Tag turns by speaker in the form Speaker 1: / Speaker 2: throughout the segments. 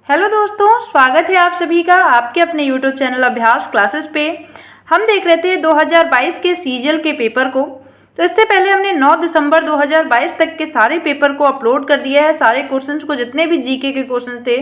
Speaker 1: Hello दोस्तों, स्वागत है आप सभी का आपके अपने यूट्यूब चैनल अभ्यास क्लासेस पे। हम देख रहे थे 2022 के सीजीएल के पेपर को। तो इससे पहले हमने 9 दिसंबर 2022 तक के सारे पेपर को अपलोड कर दिया है। सारे क्वेश्चंस को, जितने भी जीके के क्वेश्चन थे,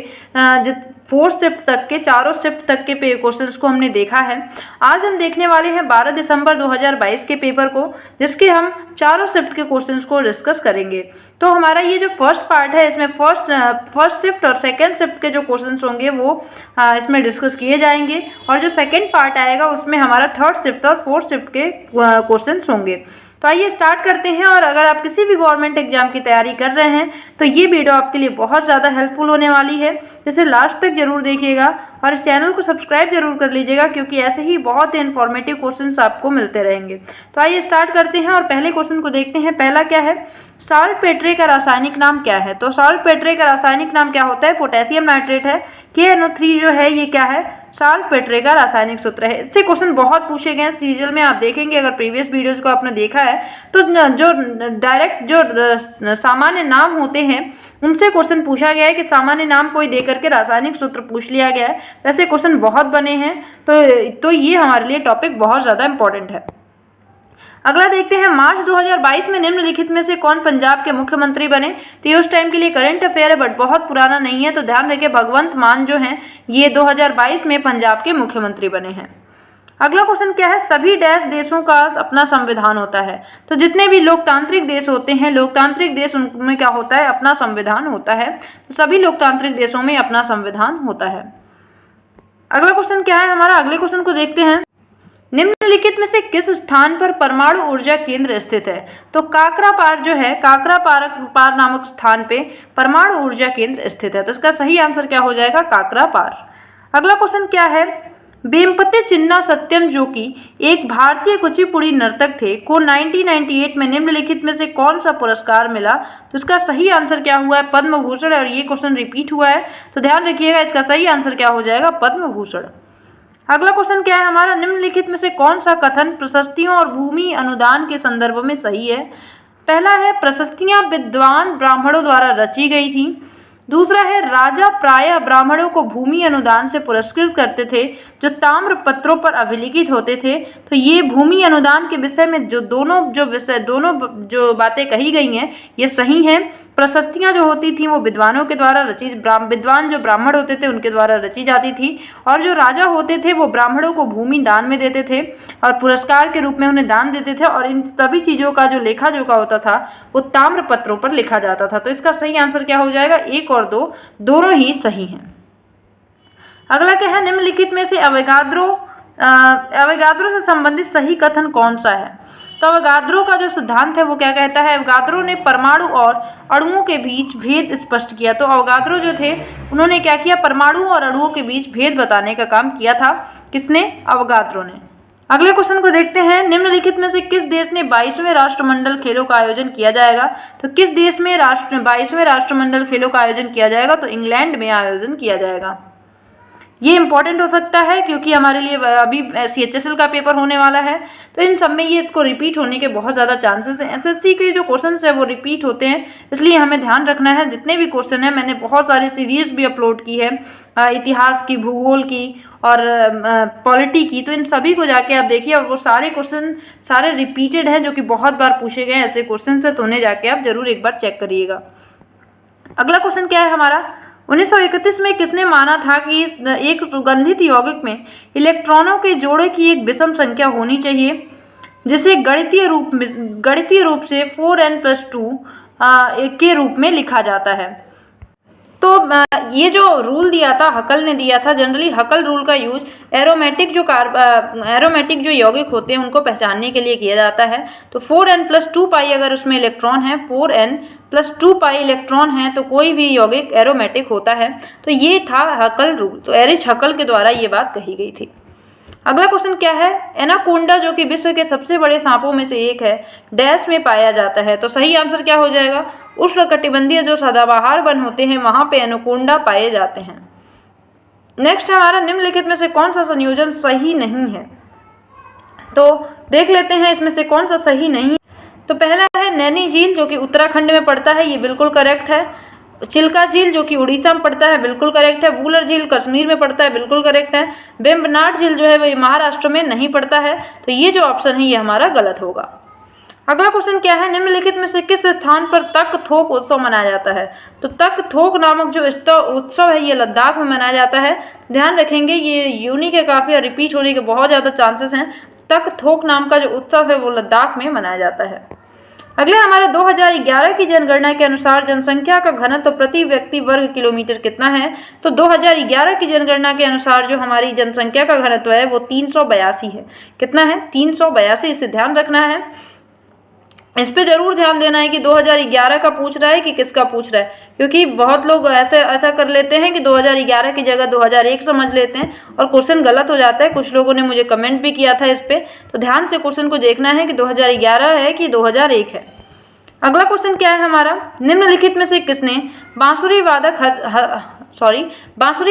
Speaker 1: 4th शिफ्ट तक के, चारों शिफ्ट तक के क्वेश्चंस को हमने देखा है। आज हम देखने वाले हैं 12 दिसंबर 2022 के पेपर को, जिसके हम चारों शिफ्ट के क्वेश्चंस को डिस्कस करेंगे। तो हमारा ये जो फर्स्ट पार्ट है, इसमें फर्स्ट शिफ्ट और सेकंड शिफ्ट के जो क्वेश्चंस होंगे वो इसमें डिस्कस किए जाएंगे, और जो सेकंड पार्ट आएगा उसमें हमारा थर्ड शिफ्ट और फोर्थ शिफ्ट के क्वेश्चंस होंगे। तो आइए स्टार्ट करते हैं। और अगर आप किसी भी गवर्नमेंट एग्जाम की तैयारी कर रहे हैं तो ये वीडियो आपके लिए बहुत ज़्यादा हेल्पफुल होने वाली है, जिसे लास्ट तक जरूर देखिएगा और इस चैनल को सब्सक्राइब जरूर कर लीजिएगा, क्योंकि ऐसे ही बहुत ही इन्फॉर्मेटिव क्वेश्चंस आपको मिलते रहेंगे। तो आइए स्टार्ट करते हैं और पहले क्वेश्चन को देखते हैं। पहला क्या है, साल्टपेट्रे का रासायनिक नाम क्या है? तो साल्टपेट्रे का रासायनिक नाम क्या होता है? पोटेशियम नाइट्रेट है। KNO3 जो है ये क्या है? साल्टपेट्रे का रासायनिक सूत्र है। इससे क्वेश्चन बहुत पूछे गए हैं सीरियल में। आप देखेंगे, अगर प्रीवियस वीडियोज को आपने देखा है तो जो डायरेक्ट जो सामान्य नाम होते हैं उनसे क्वेश्चन पूछा गया है कि सामान्य नाम कोई दे करके रासायनिक सूत्र पूछ लिया गया है। ऐसे क्वेश्चन बहुत बने हैं, तो ये हमारे लिए टॉपिक बहुत ज़्यादा इंपॉर्टेंट है। अगला देखते हैं, मार्च 2022 में निम्नलिखित में से कौन पंजाब के मुख्यमंत्री बने? तो ये उस टाइम के लिए करंट अफेयर है, बट बहुत पुराना नहीं है, तो ध्यान रखिए भगवंत मान जो हैं ये 2022 में पंजाब के मुख्यमंत्री बने हैं। अगला क्वेश्चन क्या है, सभी डैश देशों का अपना संविधान होता है? तो जितने भी लोकतांत्रिक देश होते हैं, लोकतांत्रिक देश, उनमें क्या होता है? अपना संविधान होता है। तो सभी लोकतांत्रिक देशों में अपना संविधान होता है। अगला क्वेश्चन क्या है हमारा, अगले क्वेश्चन को देखते हैं। निम्नलिखित में से किस स्थान पर परमाणु ऊर्जा केंद्र स्थित है? तो काकरापार जो है, काकरापार नामक स्थान पे परमाणु ऊर्जा केंद्र स्थित है। तो इसका सही आंसर क्या हो जाएगा? काकरापार। अगला क्वेश्चन क्या है, वेम्पति चिन्ना सत्यम जो कि एक भारतीय कुचिपुड़ी नर्तक थे को 1998 में निम्नलिखित में से कौन सा पुरस्कार मिला? तो इसका सही आंसर क्या हुआ है? पद्म भूषण। और ये क्वेश्चन रिपीट हुआ है, तो ध्यान रखिएगा, इसका सही आंसर क्या हो जाएगा? पद्म भूषण। अगला क्वेश्चन क्या है हमारा, निम्नलिखित में से कौन सा कथन प्रशस्तियों और भूमि अनुदान के संदर्भ में सही है? पहला है, प्रशस्तियां विद्वान ब्राह्मणों द्वारा रची गई थी। दूसरा है, राजा प्रायः ब्राह्मणों को भूमि अनुदान से पुरस्कृत करते थे जो ताम्र पत्रों पर अभिलिखित होते थे। तो ये भूमि अनुदान के विषय में दोनों जो बातें कही गई हैं ये सही हैं। प्रशस्तियां जो होती थी वो विद्वानों के द्वारा विद्वान जो ब्राह्मण होते थे उनके द्वारा रची जाती थी, और जो राजा होते थे वो ब्राह्मणों को भूमि दान में देते थे और पुरस्कार के रूप में उन्हें दान देते थे, और इन सभी चीज़ों का जो लेखा जोखा होता था वो ताम्र पत्रों पर लिखा जाता था। तो इसका सही आंसर क्या हो जाएगा? 1 और 2 दोनों ही सही हैं। अगला क्या है, निम्नलिखित में से अवोगाद्रो से संबंधित सही कथन कौन सा है? तो अवोगाद्रो का जो सिद्धांत है वो क्या कहता है? अवोगाद्रो ने परमाणु और अणुओं के बीच भेद स्पष्ट किया। तो अवोगाद्रो जो थे उन्होंने क्या किया? परमाणु और अणुओं के बीच भेद बताने का काम किया था। किसने? अवोगाद्रो ने। अगले क्वेश्चन को देखते हैं, निम्नलिखित में से किस देश में 22वें राष्ट्रमंडल खेलों का आयोजन किया जाएगा? तो किस देश में 22वें राष्ट्रमंडल खेलों का आयोजन किया जाएगा? तो इंग्लैंड में आयोजन किया जाएगा। ये इंपॉर्टेंट हो सकता है क्योंकि हमारे लिए अभी CHSL का पेपर होने वाला है, तो इन सब में ये इसको रिपीट होने के बहुत ज़्यादा चांसेस हैं। SSC के जो क्वेश्चंस है वो रिपीट होते हैं, इसलिए हमें ध्यान रखना है। जितने भी क्वेश्चन हैं, मैंने बहुत सारी सीरीज भी अपलोड की है, इतिहास की, भूगोल की और पॉलिटी की, तो इन सभी को जाके आप देखिए, और वो सारे क्वेश्चन सारे रिपीटेड हैं जो कि बहुत बार पूछे गए ऐसे क्वेश्चन है, तो उन्हें जाके आप जरूर एक बार चेक करिएगा। अगला क्वेश्चन क्या है हमारा, 1931 में किसने माना था कि एक सुगंधित यौगिक में इलेक्ट्रॉनों के जोड़े की एक विषम संख्या होनी चाहिए, जिसे गणितीय रूप से 4n+2 के रूप में लिखा जाता है? तो ये जो रूल दिया था हकल ने दिया था। जनरली हकल रूल का यूज एरोमेटिक जो यौगिक होते हैं उनको पहचानने के लिए किया जाता है। तो 4n+2 पाई अगर उसमें इलेक्ट्रॉन है, 4n+2 पाई इलेक्ट्रॉन है, तो कोई भी यौगिक एरोमेटिक होता है। तो ये था हकल रूल। तो एरिच हकल के द्वारा ये बात कही गई थी। अगला क्वेश्चन क्या है, एनाकोंडा जो कि विश्व के सबसे बड़े सांपों में से एक है, डैश में पाया जाता है? तो सही आंसर क्या हो जाएगा? उष्णकटिबंधीय जो सदाबहार वन होते हैं वहां पे एनाकोंडा पाए जाते हैं। नेक्स्ट हमारा, निम्नलिखित में से कौन सा संयोजन सही नहीं है? तो देख लेते हैं इसमें से कौन सा सही नहीं। तो पहला है नैनी झील जो कि उत्तराखंड में पड़ता है, ये बिल्कुल करेक्ट है। चिल्का झील जो कि उड़ीसा में पड़ता है, बिल्कुल करेक्ट है। वूलर झील कश्मीर में पड़ता है, बिल्कुल करेक्ट है। वेम्बनाड झील जो है वो महाराष्ट्र में नहीं पड़ता है, तो ये जो ऑप्शन है ये हमारा गलत होगा। अगला क्वेश्चन क्या है, निम्नलिखित में से किस स्थान पर तक थोक उत्सव मनाया जाता है? तो तक थोक नामक जो उत्सव है ये लद्दाख में मनाया जाता है। ध्यान रखेंगे ये यूनिक है काफ़ी और रिपीट होने के बहुत ज़्यादा चांसेस हैं। तक थोक नाम का जो उत्सव है वो लद्दाख में मनाया जाता है। अगले हमारे 2011 की जनगणना के अनुसार जनसंख्या का घनत्व प्रति व्यक्ति वर्ग किलोमीटर कितना है? तो 2011 की जनगणना के अनुसार जो हमारी जनसंख्या का घनत्व है वो 382 है। कितना है? 382। इसे ध्यान रखना है, इस पे जरूर ध्यान देना है कि 2011 का पूछ रहा है कि किसका पूछ रहा है, क्योंकि बहुत लोग ऐसा कर लेते हैं कि 2011 की जगह 2001 समझ लेते हैं और क्वेश्चन गलत हो जाता है। कुछ लोगों ने मुझे कमेंट भी किया था इस पे, तो ध्यान से क्वेश्चन को देखना है कि 2011 है कि 2001 है। अगला क्वेश्चन क्या है हमारा, निम्नलिखित में से किसने बांसुरी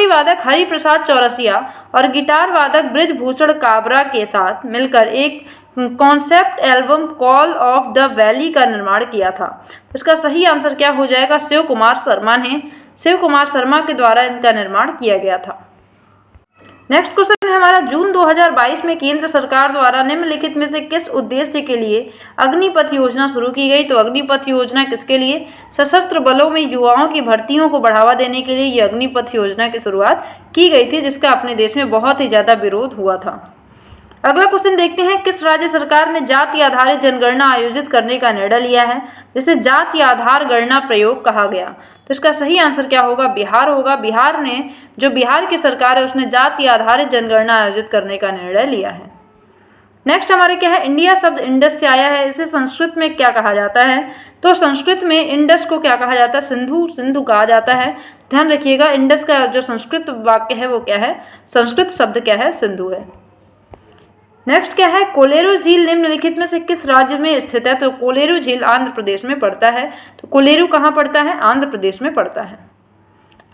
Speaker 1: वादक हरि प्रसाद चौरसिया और गिटार वादक ब्रिजभूषण काबरा के साथ मिलकर एक concept album call of the valley का निर्माण किया था? इसका सही आंसर क्या हो जाएगा? शिव कुमार शर्मा ने, शिव कुमार शर्मा के द्वारा इनका निर्माण किया गया था। नेक्स्ट क्वेश्चन है हमारा, जून 2022 में केंद्र सरकार द्वारा निम्नलिखित में से किस उद्देश्य के लिए अग्निपथ योजना शुरू की गई? तो अग्निपथ योजना किसके लिए? सशस्त्र बलों में युवाओं की भर्तियों को बढ़ावा देने के लिए ये अग्निपथ योजना की शुरुआत की गई थी, जिसका अपने देश में बहुत ही ज़्यादा विरोध हुआ था। अगला क्वेश्चन देखते हैं, किस राज्य सरकार ने जाति आधारित जनगणना आयोजित करने का निर्णय लिया है, जिसे जाति आधार गणना प्रयोग कहा गया? तो इसका सही आंसर क्या होगा? बिहार होगा। बिहार ने, जो बिहार की सरकार है उसने जाति आधारित जनगणना आयोजित करने का निर्णय लिया है। नेक्स्ट हमारे क्या है, इंडिया शब्द इंडस से आया है, इसे संस्कृत में क्या कहा जाता है? तो संस्कृत में इंडस को क्या कहा जाता है? सिंधु कहा जाता है। ध्यान रखिएगा, इंडस का जो संस्कृत वाक्य है वो क्या है? संस्कृत शब्द क्या है? सिंधु है। नेक्स्ट क्या है, कोलेरू झील निम्नलिखित में से किस राज्य में स्थित है? तो कोलेरू झील आंध्र प्रदेश में पड़ता है। तो कोलेरू कहाँ पड़ता है? आंध्र प्रदेश में पड़ता है।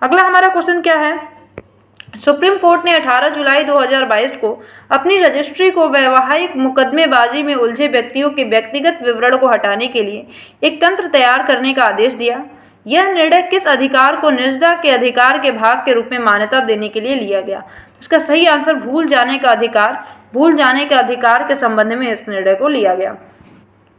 Speaker 1: अगला हमारा क्वेश्चन क्या है, सुप्रीम कोर्ट ने 18 जुलाई 2022 को अपनी रजिस्ट्री को वैवाहिक मुकदमेबाजी में उलझे व्यक्तियों के व्यक्तिगत विवरण को हटाने के लिए एक तंत्र तैयार करने का आदेश दिया। यह निर्णय किस अधिकार को निजता के अधिकार के भाग के रूप में मान्यता देने के लिए लिया गया? इसका सही आंसर भूल जाने के अधिकार के संबंध में इस निर्णय को लिया गया।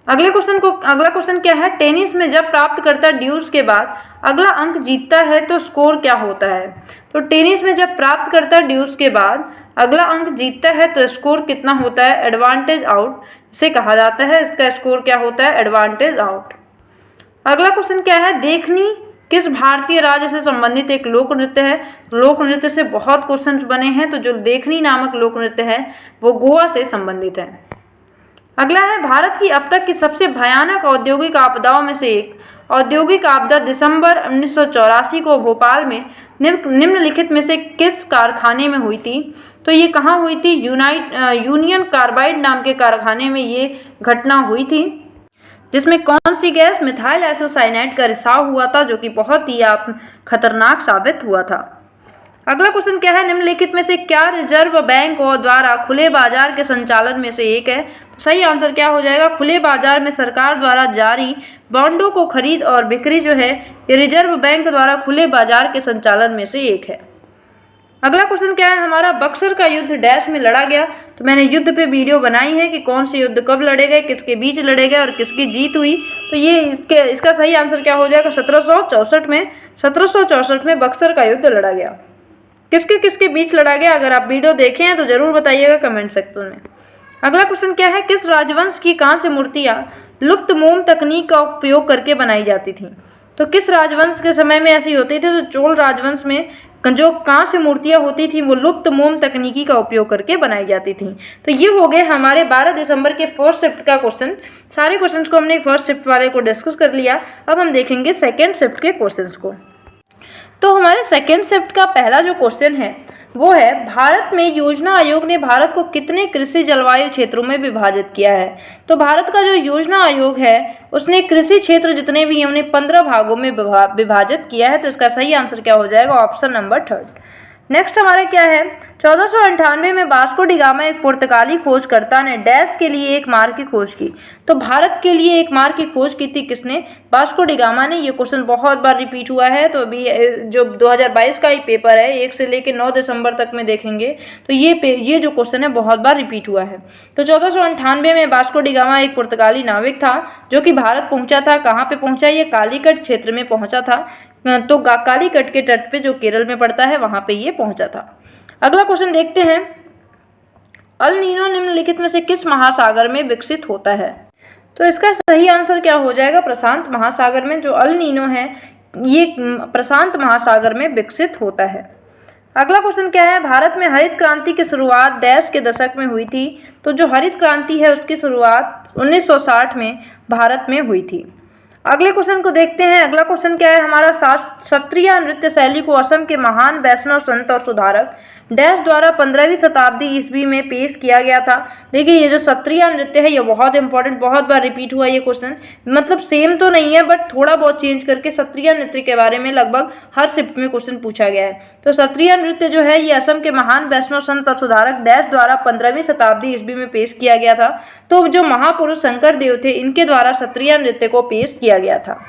Speaker 1: अगला क्वेश्चन क्या है, टेनिस में जब प्राप्तकर्ता ड्यूस के बाद अगला अंक जीतता है तो स्कोर क्या होता है? तो टेनिस में जब प्राप्तकर्ता ड्यूस के बाद अगला अंक जीतता है तो स्कोर कितना होता है? एडवांटेज आउट से कहा जाता है। इसका स्कोर क्या होता है? Advantage out. अगला क्वेश्चन क्या है, देखनी किस भारतीय राज्य से संबंधित एक लोक नृत्य है? लोक नृत्य से बहुत क्वेश्चन बने हैं, तो जो देखनी नामक लोक नृत्य है वो गोवा से संबंधित है। अगला है, भारत की अब तक की सबसे भयानक औद्योगिक आपदाओं में से एक औद्योगिक आपदा दिसंबर 1984 को भोपाल में निम्नलिखित में से किस कारखाने में हुई थी? तो ये कहाँ हुई थी? यूनियन कार्बाइड नाम के कारखाने में ये घटना हुई थी, जिसमें कौन सी गैस? मिथाइल आइसोसाइनेट का रिसाव हुआ था, जो कि बहुत ही खतरनाक साबित हुआ था। अगला क्वेश्चन क्या है, निम्नलिखित में से क्या रिजर्व बैंक द्वारा खुले बाजार के संचालन में से एक है? तो सही आंसर क्या हो जाएगा? खुले बाजार में सरकार द्वारा जारी बॉन्डों को खरीद और बिक्री जो है ये रिजर्व बैंक द्वारा खुले बाजार के संचालन में से एक है। अगला क्वेश्चन क्या है हमारा, बक्सर का युद्ध डैश में लड़ा गया? तो मैंने युद्ध पे वीडियो बनाई है कि कौन से युद्ध कब लड़े गए, किसके बीच लड़े गए और किसकी जीत हुई। तो ये इसका सही आंसर क्या हो जाएगा? 1764 में बक्सर का युद्ध लड़ा गया। किसके बीच लड़ा गया? अगर आप वीडियो देखे हैं तो जरूर बताइएगा कमेंट सेक्शन में। अगला क्वेश्चन क्या है, किस राजवंश की कांस्य मूर्तियां लुप्त मोम तकनीक का उपयोग करके बनाई जाती थी? तो किस राजवंश के समय में ऐसी होती थी? तो चोल राजवंश में जो कांस्य मूर्तियां होती थी वो लुप्त मोम तकनीकी का उपयोग करके बनाई जाती थी। तो ये हो गए हमारे 12 दिसंबर के फर्स्ट शिफ्ट का क्वेश्चन। सारे क्वेश्चंस को हमने फर्स्ट शिफ्ट वाले को डिस्कस कर लिया। अब हम देखेंगे सेकेंड शिफ्ट के क्वेश्चंस को। तो हमारे सेकेंड शिफ्ट का पहला जो क्वेश्चन है वो है, भारत में योजना आयोग ने भारत को कितने कृषि जलवायु क्षेत्रों में विभाजित किया है? तो भारत का जो योजना आयोग है उसने कृषि क्षेत्र जितने भी हैं उन्हें 15 भागों में विभाजित किया है। तो इसका सही आंसर क्या हो जाएगा? Option number 3। नेक्स्ट हमारा क्या है, 1498 में वास्को डी गामा एक पुर्तगाली खोजकर्ता ने डैश के लिए एक मार्ग की खोज की। तो भारत के लिए एक मार्ग की खोज की थी किसने, वास्को डी गामा ने। ये क्वेश्चन बहुत बार रिपीट हुआ है, तो अभी जो 2022 का ही पेपर है 1 से लेकर 9 दिसंबर तक में देखेंगे तो ये जो क्वेश्चन है बहुत बार रिपीट हुआ है। तो 1498 में वास्को डी गामा एक पुर्तगाली नाविक था जो कि भारत पहुंचा था। कहाँ पे पहुंचा, ये कालीकट क्षेत्र में पहुंचा था। तो कालीकट के तट पे जो केरल में पड़ता है वहां पे ये पहुंचा था। अगला क्वेश्चन देखते हैं, अल नीनो निम्नलिखित में से किस महासागर में विकसित होता है। तो इसका सही आंसर क्या हो जाएगा, प्रशांत महासागर में। जो अल नीनो है ये प्रशांत महासागर में विकसित होता है। अगला क्वेश्चन क्या है, भारत में हरित क्रांति की शुरुआत डैश के दशक में हुई थी। तो जो हरित क्रांति है उसकी शुरुआत 1960 में भारत में हुई थी। अगले क्वेश्चन को देखते हैं। अगला क्वेश्चन क्या है हमारा, सत्रिय नृत्य शैली को असम के महान वैष्णव संत और सुधारक डैश द्वारा 15वीं शताब्दी ईस्वी में पेश किया गया था। देखिए ये जो सत्रिय नृत्य है ये बहुत इंपॉर्टेंट, बहुत बार रिपीट हुआ ये क्वेश्चन। मतलब सेम तो नहीं है बट थोड़ा बहुत चेंज करके सत्रिय नृत्य के बारे में लगभग हर शिफ्ट में क्वेश्चन पूछा गया है। तो सत्रिय नृत्य जो है ये असम के महान वैष्णव संत और सुधारक डैश द्वारा 15वीं शताब्दी ईस्वी में पेश किया गया था। तो जो महापुरुष शंकर देव थे इनके द्वारा सत्रिय नृत्य को पेश किया गया था।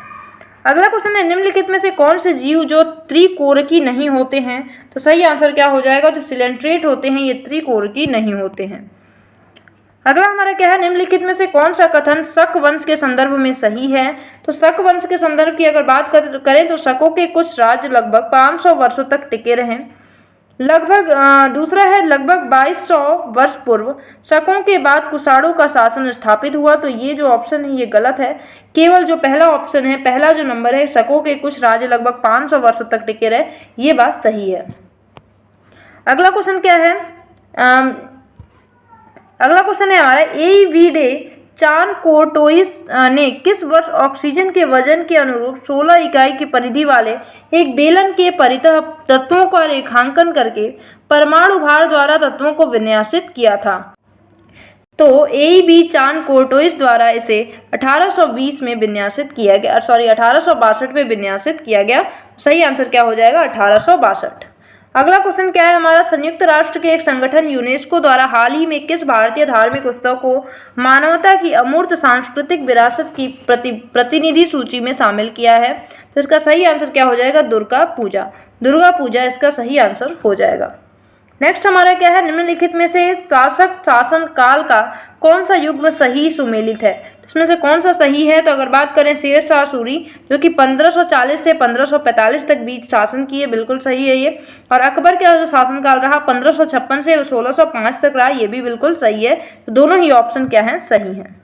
Speaker 1: अगला क्वेश्चन है, निम्नलिखित में से कौन से जीव जो त्रिकोरकी नहीं होते हैं। तो सही आंसर क्या हो जाएगा, जो सिलेंट्रेट होते हैं ये त्रिकोरकी नहीं होते हैं। अगला हमारा क्या है, निम्नलिखित में से कौन सा कथन शक वंश के संदर्भ में सही है। तो शक वंश के संदर्भ की अगर बात करें तो शकों के कुछ राज्य लगभग 500 वर्षों तक टिके रहे। दूसरा है लगभग 2200 वर्ष पूर्व शकों के बाद कुषाणों का शासन स्थापित हुआ। तो ये जो ऑप्शन है ये गलत है। केवल जो पहला ऑप्शन है, पहला जो नंबर है, शकों के कुछ राज्य लगभग 500 वर्षों तक टिके रहे, ये बात सही है। अगला क्वेश्चन क्या है, अगला क्वेश्चन है हमारा, एईवीडे चान कोर्टोइस ने किस वर्ष ऑक्सीजन के वजन के अनुरूप 16 इकाई की परिधि वाले एक बेलन के परितः तत्वों का रेखांकन करके परमाणु भार द्वारा तत्वों को विन्यासित किया था। तो एईबी चान कोर्टोइस द्वारा इसे 1820 में विन्यासित किया गया, 1862 में विन्यासित किया गया। सही आंसर क्या हो जाएगा, 1862। अगला क्वेश्चन क्या है हमारा, संयुक्त राष्ट्र के एक संगठन यूनेस्को द्वारा हाल ही में किस भारतीय धार्मिक उत्सव को मानवता की अमूर्त सांस्कृतिक विरासत की प्रतिनिधि सूची में शामिल किया है। तो इसका सही आंसर क्या हो जाएगा, दुर्गा पूजा। दुर्गा पूजा इसका सही आंसर हो जाएगा। नेक्स्ट हमारा क्या है, निम्नलिखित में से शासक शासन काल का कौन सा युग व सही सुमेलित है। इसमें से कौन सा सही है, तो अगर बात करें शेरशाह सूरी जो कि 1540 से 1545 तक बीच शासन किए, बिल्कुल सही है ये। और अकबर का जो शासनकाल रहा 1556 से 1605 तक रहा, ये भी बिल्कुल सही है। तो दोनों ही ऑप्शन क्या हैं, सही हैं।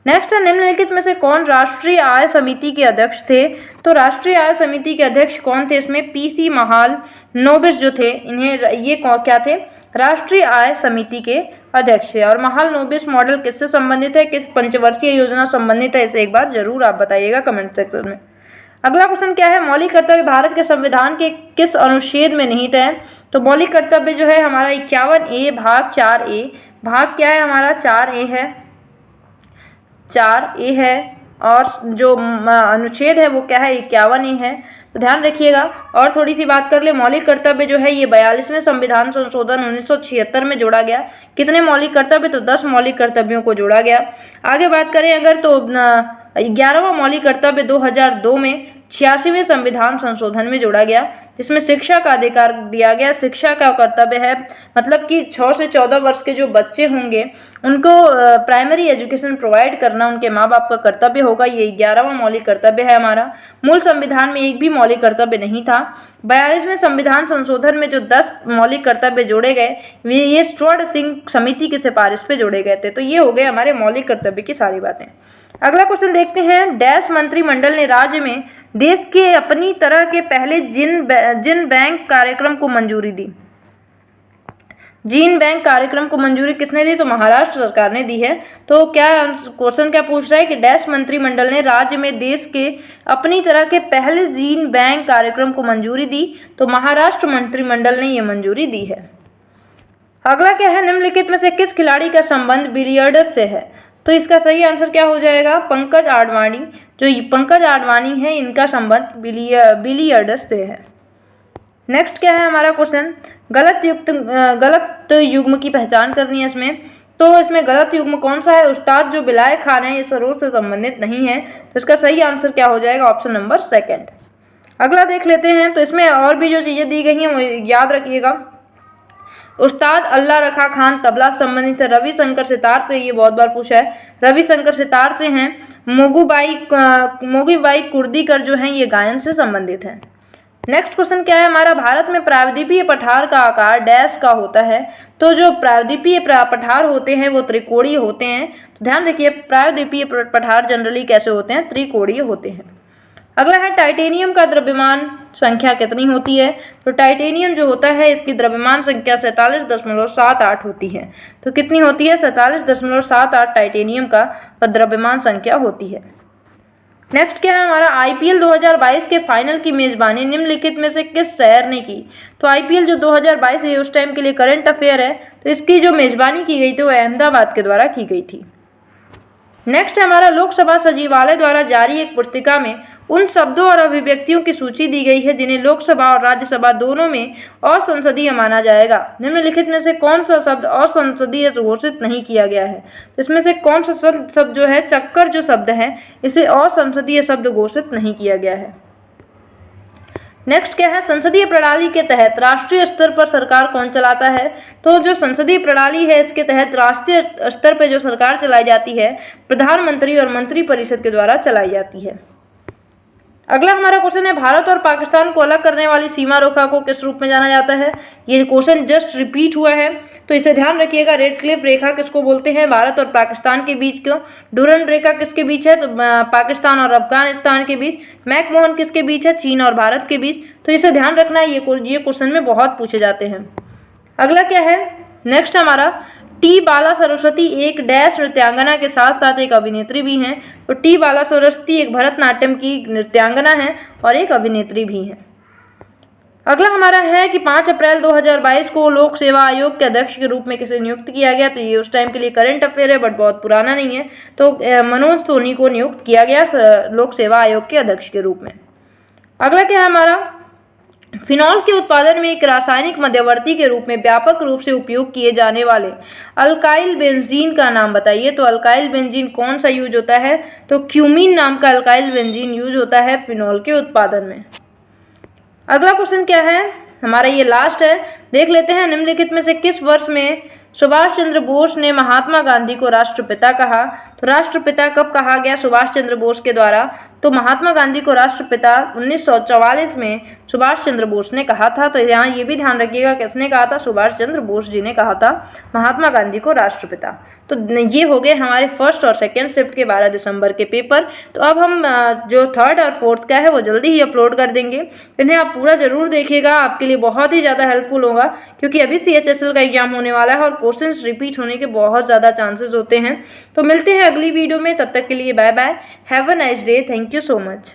Speaker 1: नेक्स्ट है, निम्नलिखित में से कौन राष्ट्रीय आय समिति के अध्यक्ष थे। तो राष्ट्रीय आय समिति के अध्यक्ष कौन थे, इसमें पीसी महालनोबिस जो थे, इन्हें ये क्या थे, राष्ट्रीय आय समिति के अध्यक्ष थे। और महालनोबिस मॉडल किससे संबंधित है, किस पंचवर्षीय योजना संबंधित है, इसे एक बार जरूर आप बताइएगा कमेंट सेक्शन में। अगला क्वेश्चन क्या है, मौलिक कर्तव्य भारत के संविधान के किस अनुच्छेद में निहित है। तो मौलिक कर्तव्य जो है हमारा 51A भाग 4A, भाग क्या है हमारा 4A है, 4A है। और जो अनुच्छेद है वो क्या है, 51A है। तो ध्यान रखिएगा। और थोड़ी सी बात कर ले, मौलिक कर्तव्य जो है ये 42वें संविधान संशोधन 1976 में जोड़ा गया। कितने मौलिक कर्तव्य, तो 10 मौलिक कर्तव्यों को जोड़ा गया। आगे बात करें अगर तो 11वां मौलिक कर्तव्य 2002 में 86वें संविधान संशोधन में जोड़ा गया, जिसमें शिक्षा का अधिकार दिया गया। शिक्षा का कर्तव्य है, मतलब कि 6 से 14 वर्ष के जो बच्चे होंगे उनको प्राइमरी एजुकेशन प्रोवाइड करना उनके माँ बाप का कर्तव्य होगा। ये 11वां मौलिक कर्तव्य है हमारा। मूल संविधान में एक भी मौलिक कर्तव्य नहीं था। 42वें संविधान संशोधन में जो 10 मौलिक कर्तव्य जोड़े गए ये स्टुअर्ट सिंह समिति की सिफारिश पे जोड़े गए थे। तो ये हो गए हमारे मौलिक कर्तव्य की सारी बातें। अगला क्वेश्चन देखते हैं, डैश मंत्रिमंडल ने राज्य में देश के अपनी तरह के पहले जिन बैंक कार्यक्रम को मंजूरी दी। जीन बैंक कार्यक्रम को मंजूरी किसने दी, तो महाराष्ट्र सरकार ने दी है। तो क्या क्वेश्चन क्या पूछ रहा है कि डैश मंत्रिमंडल ने राज्य में देश के अपनी तरह के पहले जीन बैंक कार्यक्रम को मंजूरी दी। तो महाराष्ट्र मंत्रिमंडल ने ये मंजूरी दी है। अगला क्या है, निम्नलिखित में से किस खिलाड़ी का संबंध बिलियर्ड्स से है। तो इसका सही आंसर क्या हो जाएगा, पंकज आडवाणी। जो पंकज आडवाणी है इनका संबंध बिलियर्ड्स से है। नेक्स्ट क्या है हमारा क्वेश्चन, गलत युग्म की पहचान करनी है इसमें। तो इसमें गलत युग्म कौन सा है, उस्ताद जो बिलाए खान है ये सरोज से संबंधित नहीं है, तो इसका सही आंसर क्या हो जाएगा, ऑप्शन नंबर सेकंड। अगला देख लेते हैं। तो इसमें और भी जो चीज़ें दी गई हैं वो याद रखिएगा। उस्ताद अल्लाह रखा खान तबला से संबंधित है, रविशंकर सितार से, ये बहुत बार पूछा है, रविशंकर सितार से हैं। मोगूबाई कुर्दीकर जो हैं ये गायन से संबंधित हैं। नेक्स्ट क्वेश्चन क्या है हमारा, भारत में प्रायद्वीपीय पठार का आकार डैश का होता है। तो जो प्रायद्वीपीय पठार होते हैं वो त्रिकोणीय होते हैं। तो ध्यान रखिए प्रायद्वीपीय पठार जनरली कैसे होते हैं, त्रिकोणीय होते हैं। अगला है टाइटेनियम का द्रव्यमान संख्या कितनी होती है। तो टाइटेनियम जो होता है इसकी द्रव्यमान संख्या 47.78 होती है। तो कितनी होती है, 47.78 टाइटेनियम का द्रव्यमान संख्या होती है। नेक्स्ट क्या है हमारा, आईपीएल 2022 के फाइनल की मेजबानी निम्नलिखित में से किस शहर ने की। तो आईपीएल जो 2022 है उस टाइम के लिए करंट अफेयर है, तो इसकी जो मेजबानी की गई थी वो अहमदाबाद के द्वारा की गई थी। नेक्स्ट हमारा, लोकसभा सचिवालय द्वारा जारी एक पुस्तिका में उन शब्दों और अभिव्यक्तियों की सूची दी गई है जिन्हें लोकसभा और राज्यसभा दोनों में असंसदीय माना जाएगा। निम्नलिखित में से कौन सा शब्द असंसदीय घोषित नहीं किया गया है। इसमें से कौन सा शब्द जो है, चक्कर जो शब्द है, इसे असंसदीय शब्द घोषित नहीं किया गया है। नेक्स्ट क्या है, संसदीय प्रणाली के तहत राष्ट्रीय स्तर पर सरकार कौन चलाता है। तो जो संसदीय प्रणाली है इसके तहत राष्ट्रीय स्तर पर जो सरकार चलाई जाती है प्रधानमंत्री और मंत्रिपरिषद के द्वारा चलाई जाती है। अगला हमारा क्वेश्चन है, भारत और पाकिस्तान को अलग करने वाली सीमा रेखा को किस रूप में जाना जाता है। ये क्वेश्चन जस्ट रिपीट हुआ है, तो इसे ध्यान रखिएगा। रेड क्लिफ रेखा किसको बोलते हैं, भारत और पाकिस्तान के बीच क्यों। डूरंड रेखा किसके बीच है, तो पाकिस्तान और अफगानिस्तान के बीच। मैकमोहन किसके बीच है, चीन और भारत के बीच। तो इसे ध्यान रखना है, ये क्वेश्चन में बहुत पूछे जाते हैं। अगला क्या है, नेक्स्ट हमारा, टी बाला सरस्वती एक डैश नृत्यांगना के साथ साथ एक अभिनेत्री भी हैं। तो टी बाला सरस्वती एक भरतनाट्यम की नृत्यांगना है और एक अभिनेत्री भी हैं। अगला हमारा है कि 5 अप्रैल 2022 को लोक सेवा आयोग के अध्यक्ष के रूप में किसे नियुक्त किया गया। तो ये उस टाइम के लिए करंट अफेयर है बट बहुत पुराना नहीं है। तो मनोज सोनी को नियुक्त किया गया लोक सेवा आयोग के अध्यक्ष के रूप में। अगला क्या है हमारा, फिनॉल के उत्पादन में एक रासायनिक मध्यवर्ती के रूप में व्यापक रूप से उपयोग किए जाने वाले अल्काइल बेंजीन का नाम बताइए। तो अल्काइल बेंजीन कौन सा यूज होता है, तो क्यूमीन नाम का अल्काइल बेंजीन यूज होता है फिनॉल के उत्पादन में। अगला क्वेश्चन क्या है हमारा, ये लास्ट है, देख लेते हैं। निम्नलिखित में से किस वर्ष में सुभाष चंद्र बोस ने महात्मा गांधी को राष्ट्रपिता कहा। तो राष्ट्रपिता कब कहा गया सुभाष चंद्र बोस के द्वारा, तो महात्मा गांधी को राष्ट्रपिता 1944 में सुभाष चंद्र बोस ने कहा था। तो यहाँ ये भी ध्यान रखिएगा किसने कहा था, सुभाष चंद्र बोस जी ने कहा था महात्मा गांधी को राष्ट्रपिता। तो ये हो गए हमारे फर्स्ट और सेकेंड शिफ्ट के 12 दिसंबर के पेपर। तो अब हम जो थर्ड और फोर्थ का है वो जल्दी ही अपलोड कर देंगे, इन्हें आप पूरा जरूर देखिएगा, आपके लिए बहुत ही ज़्यादा हेल्पफुल होगा, क्योंकि अभी CHSL का एग्जाम होने वाला है और क्वेश्चंस रिपीट होने के बहुत ज़्यादा चांसेस होते हैं। तो मिलते हैं अगली वीडियो में, तब तक के लिए bye bye, have a nice day, thank you so much.